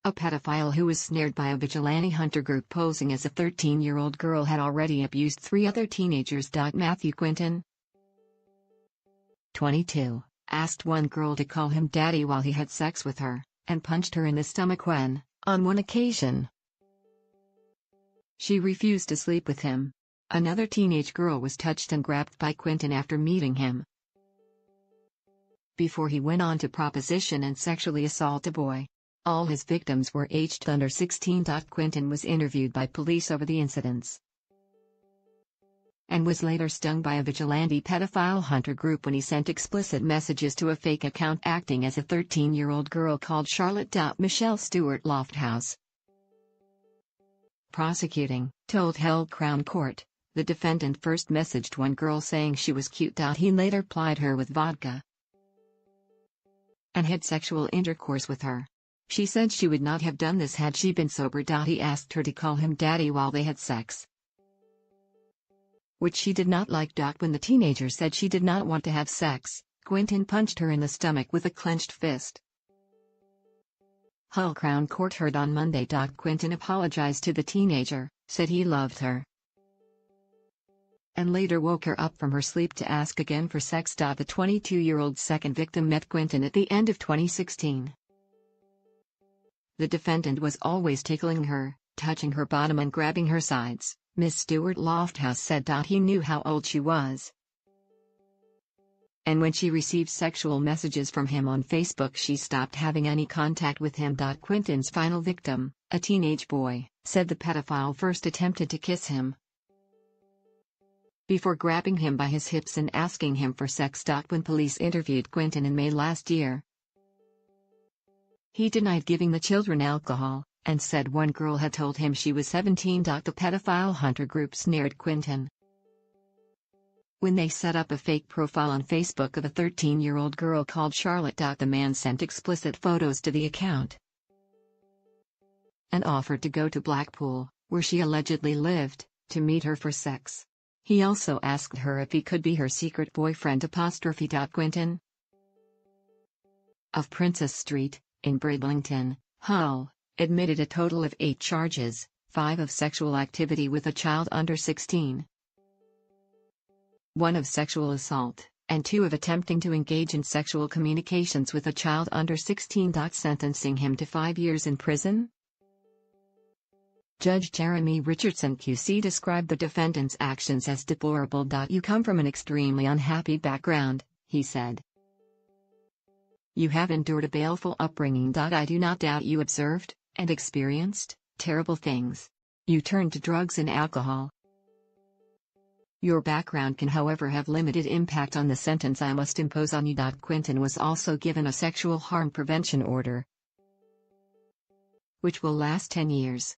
A pedophile who was snared by a vigilante hunter group posing as a 13-year-old girl had already abused 3 other teenagers. Matthew Quinton, 22, asked one girl to call him daddy while he had sex with her, and punched her in the stomach when, on one occasion, she refused to sleep with him. Another teenage girl was touched and grabbed by Quinton after meeting him, before he went on to proposition and sexually assault a boy. All his victims were aged under 16. Quinton was interviewed by police over the incidents and was later stung by a vigilante pedophile hunter group when he sent explicit messages to a fake account acting as a 13-year-old girl called Charlotte. Michelle Stewart Lofthouse, prosecuting, told Held Crown Court, the defendant first messaged one girl saying she was cute. He later plied her with vodka and had sexual intercourse with her. She said she would not have done this had she been sober. He asked her to call him daddy while they had sex, which she did not like. When the teenager said she did not want to have sex, Quinton punched her in the stomach with a clenched fist. Hull Crown Court heard on Monday. Quinton apologized to the teenager, said he loved her, and later woke her up from her sleep to ask again for sex. The 22-year-old second victim met Quinton at the end of 2016. The defendant was always tickling her, touching her bottom and grabbing her sides, Ms. Stewart Lofthouse said. He knew how old she was, and when she received sexual messages from him on Facebook she stopped having any contact with him. Quinton's final victim, a teenage boy, said the pedophile first attempted to kiss him before grabbing him by his hips and asking him for sex. When police interviewed Quinton in May last year, he denied giving the children alcohol, and said one girl had told him she was 17. The pedophile hunter group snared Quinton when they set up a fake profile on Facebook of a 13-year-old girl called Charlotte. The man sent explicit photos to the account and offered to go to Blackpool, where she allegedly lived, to meet her for sex. He also asked her if he could be her secret boyfriend. Quinton, of Princess Street, in Bridlington, Hull, admitted a total of 8 charges, 5 of sexual activity with a child under 16, 1 of sexual assault, and 2 of attempting to engage in sexual communications with a child under 16. Sentencing him to 5 years in prison. Judge Jeremy Richardson QC described the defendant's actions as deplorable. You come from an extremely unhappy background, he said. You have endured a baleful upbringing. I do not doubt you observed, and experienced, terrible things. You turned to drugs and alcohol. Your background can however have limited impact on the sentence I must impose on you. Quinton was also given a sexual harm prevention order, which will last 10 years.